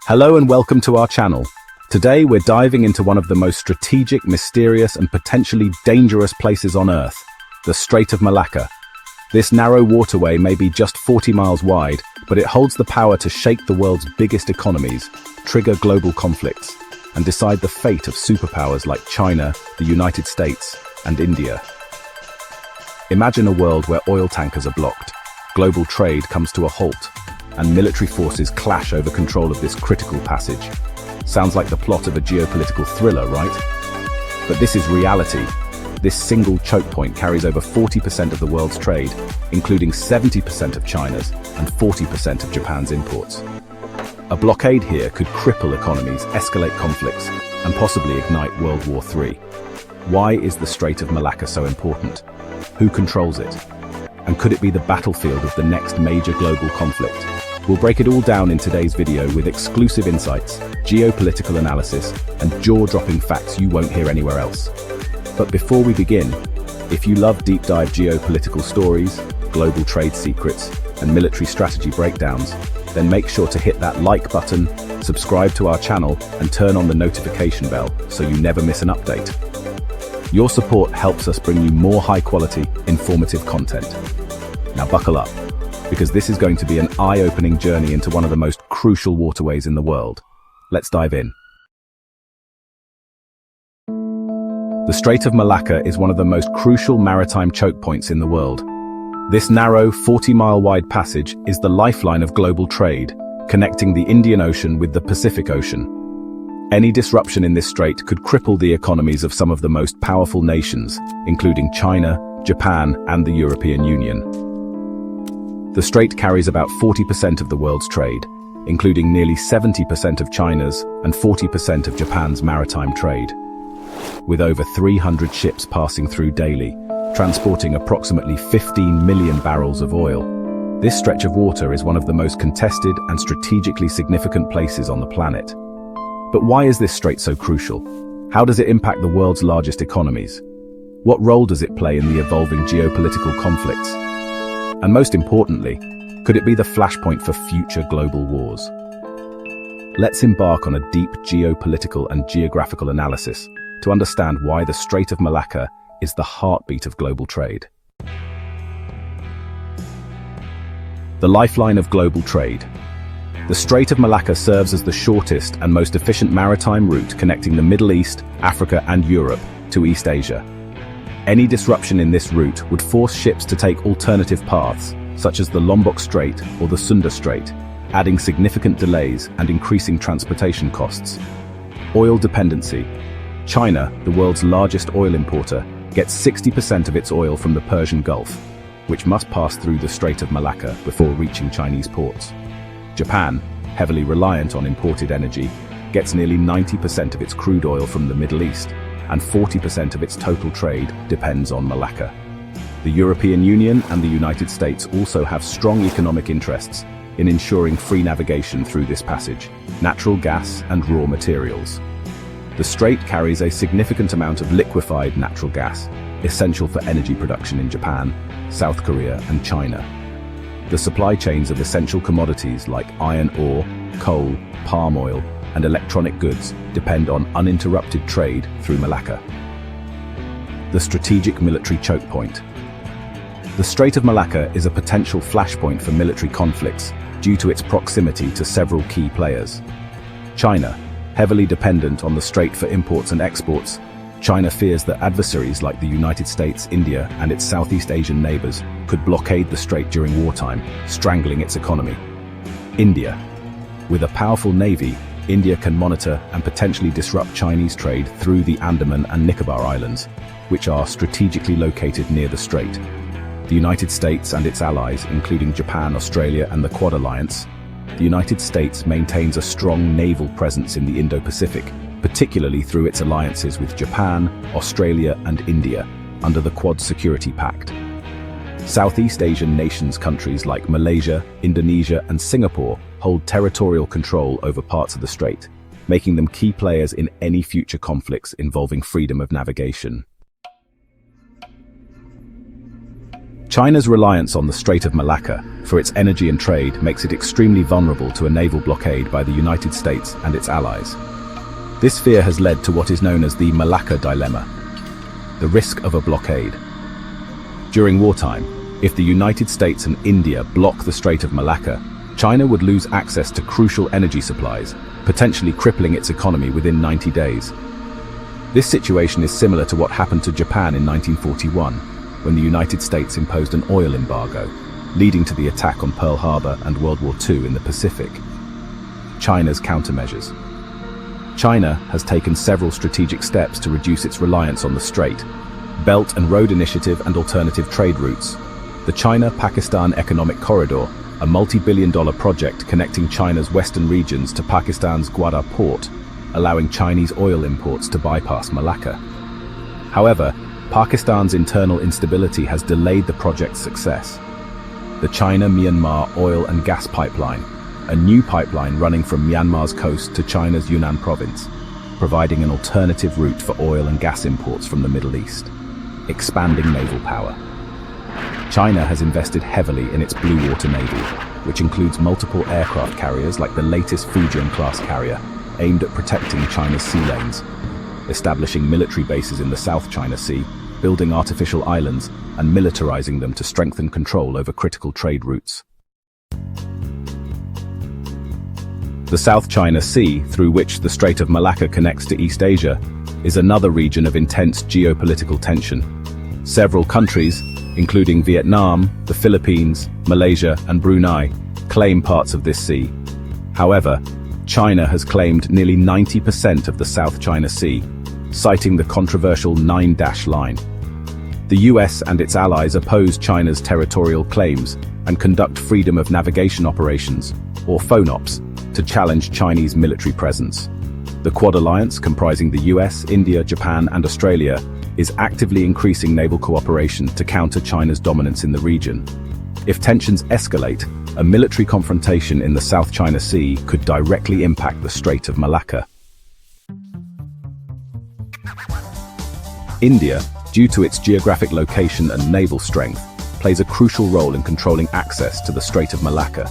Hello and welcome to our channel. Today we're diving into one of the most strategic, mysterious and potentially dangerous places on Earth, the Strait of Malacca. This narrow waterway may be just 40 miles wide, but it holds the power to shake the world's biggest economies, trigger global conflicts, and decide the fate of superpowers like China, the United States, and India. Imagine a world where oil tankers are blocked, global trade comes to a halt, and military forces clash over control of this critical passage. Sounds like the plot of a geopolitical thriller, right? But this is reality. This single choke point carries over 40% of the world's trade, including 70% of China's and 40% of Japan's imports. A blockade here could cripple economies, escalate conflicts, and possibly ignite World War III. Why is the Strait of Malacca so important? Who controls it? And could it be the battlefield of the next major global conflict? We'll break it all down in today's video with exclusive insights, geopolitical analysis, and jaw-dropping facts you won't hear anywhere else. But before we begin, if you love deep-dive geopolitical stories, global trade secrets, and military strategy breakdowns, then make sure to hit that like button, subscribe to our channel, and turn on the notification bell so you never miss an update. Your support helps us bring you more high-quality, informative content. Now buckle up, because this is going to be an eye-opening journey into one of the most crucial waterways in the world. Let's dive in. The Strait of Malacca is one of the most crucial maritime choke points in the world. This narrow, 40-mile-wide passage is the lifeline of global trade, connecting the Indian Ocean with the Pacific Ocean. Any disruption in this strait could cripple the economies of some of the most powerful nations, including China, Japan, and the European Union. The strait carries about 40% of the world's trade, including nearly 70% of China's and 40% of Japan's maritime trade. With over 300 ships passing through daily, transporting approximately 15 million barrels of oil, this stretch of water is one of the most contested and strategically significant places on the planet. But why is this strait so crucial? How does it impact the world's largest economies? What role does it play in the evolving geopolitical conflicts? And most importantly, could it be the flashpoint for future global wars? Let's embark on a deep geopolitical and geographical analysis to understand why the Strait of Malacca is the heartbeat of global trade. The lifeline of global trade. The Strait of Malacca serves as the shortest and most efficient maritime route connecting the Middle East, Africa, and Europe to East Asia. Any disruption in this route would force ships to take alternative paths, such as the Lombok Strait or the Sunda Strait, adding significant delays and increasing transportation costs. Oil dependency. China, the world's largest oil importer, gets 60% of its oil from the Persian Gulf, which must pass through the Strait of Malacca before reaching Chinese ports. Japan, heavily reliant on imported energy, gets nearly 90% of its crude oil from the Middle East, and 40% of its total trade depends on Malacca. The European Union and the United States also have strong economic interests in ensuring free navigation through this passage, natural gas and raw materials. The strait carries a significant amount of liquefied natural gas, essential for energy production in Japan, South Korea, and China. The supply chains of essential commodities like iron ore, coal, palm oil, and electronic goods depend on uninterrupted trade through Malacca. The strategic military choke point. The Strait of Malacca is a potential flashpoint for military conflicts due to its proximity to several key players. China, heavily dependent on the strait for imports and exports, China fears that adversaries like the United States, India, and its Southeast Asian neighbors could blockade the strait during wartime, strangling its economy. India. With a powerful navy, India can monitor and potentially disrupt Chinese trade through the Andaman and Nicobar Islands, which are strategically located near the strait. The United States and its allies, including Japan, Australia, and the Quad Alliance. The United States maintains a strong naval presence in the Indo-Pacific, particularly through its alliances with Japan, Australia, and India, under the Quad Security Pact. Southeast Asian nations countries like Malaysia, Indonesia, and Singapore hold territorial control over parts of the strait, making them key players in any future conflicts involving freedom of navigation. China's reliance on the Strait of Malacca for its energy and trade makes it extremely vulnerable to a naval blockade by the United States and its allies. This fear has led to what is known as the Malacca Dilemma, the risk of a blockade. During wartime, if the United States and India block the Strait of Malacca, China would lose access to crucial energy supplies, potentially crippling its economy within 90 days. This situation is similar to what happened to Japan in 1941, when the United States imposed an oil embargo, leading to the attack on Pearl Harbor and World War II in the Pacific. China's countermeasures. China has taken several strategic steps to reduce its reliance on the Strait: Belt and Road Initiative and alternative trade routes. The China-Pakistan Economic Corridor, a multi-billion-dollar project connecting China's western regions to Pakistan's Gwadar port, allowing Chinese oil imports to bypass Malacca. However, Pakistan's internal instability has delayed the project's success. The China-Myanmar oil and gas pipeline, a new pipeline running from Myanmar's coast to China's Yunnan province, providing an alternative route for oil and gas imports from the Middle East. Expanding naval power. China has invested heavily in its blue water navy, which includes multiple aircraft carriers like the latest Fujian-class carrier, aimed at protecting China's sea lanes, establishing military bases in the South China Sea, building artificial islands, and militarizing them to strengthen control over critical trade routes. The South China Sea, through which the Strait of Malacca connects to East Asia, is another region of intense geopolitical tension. Several countries, including Vietnam, the Philippines, Malaysia, and Brunei, claim parts of this sea. However, China has claimed nearly 90% of the South China Sea, citing the controversial 9-dash line. The US and its allies oppose China's territorial claims and conduct freedom of navigation operations, or FONOPs, to challenge Chinese military presence. The Quad Alliance, comprising the US, India, Japan, and Australia, is actively increasing naval cooperation to counter China's dominance in the region. If tensions escalate, a military confrontation in the South China Sea could directly impact the Strait of Malacca. India, due to its geographic location and naval strength, plays a crucial role in controlling access to the Strait of Malacca.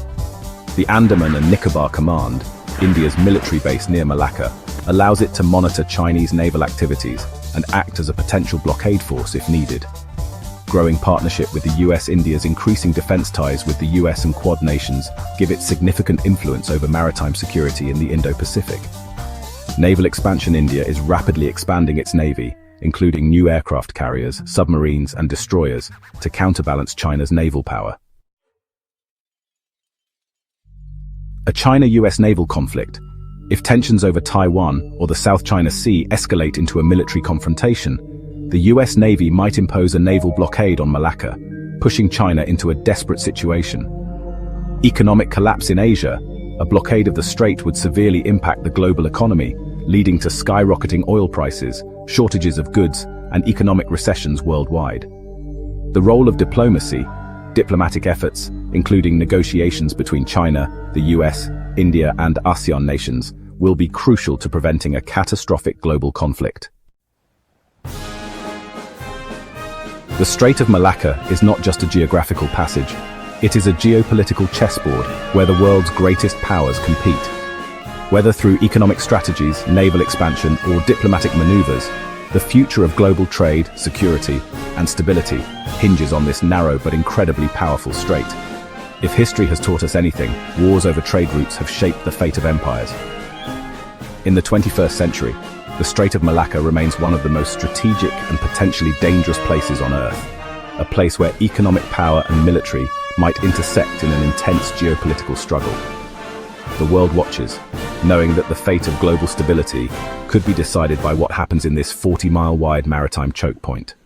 The Andaman and Nicobar Command, India's military base near Malacca, allows it to monitor Chinese naval activities and act as a potential blockade force if needed. Growing partnership with the US-India's increasing defense ties with the US and Quad nations give it significant influence over maritime security in the Indo-Pacific. Naval expansion. India is rapidly expanding its navy, including new aircraft carriers, submarines, and destroyers, to counterbalance China's naval power. A China-US naval conflict. If tensions over Taiwan or the South China Sea escalate into a military confrontation, the US Navy might impose a naval blockade on Malacca, pushing China into a desperate situation. Economic collapse in Asia. A blockade of the strait would severely impact the global economy, leading to skyrocketing oil prices, shortages of goods, and economic recessions worldwide. The role of diplomacy. Diplomatic efforts, including negotiations between China, the US, India, and ASEAN nations, will be crucial to preventing a catastrophic global conflict. The Strait of Malacca is not just a geographical passage. It is a geopolitical chessboard where the world's greatest powers compete. Whether through economic strategies, naval expansion, or diplomatic maneuvers, the future of global trade, security, and stability hinges on this narrow but incredibly powerful strait. If history has taught us anything, wars over trade routes have shaped the fate of empires. In the 21st century, the Strait of Malacca remains one of the most strategic and potentially dangerous places on Earth, a place where economic power and military might intersect in an intense geopolitical struggle. The world watches, knowing that the fate of global stability could be decided by what happens in this 40-mile-wide maritime choke point.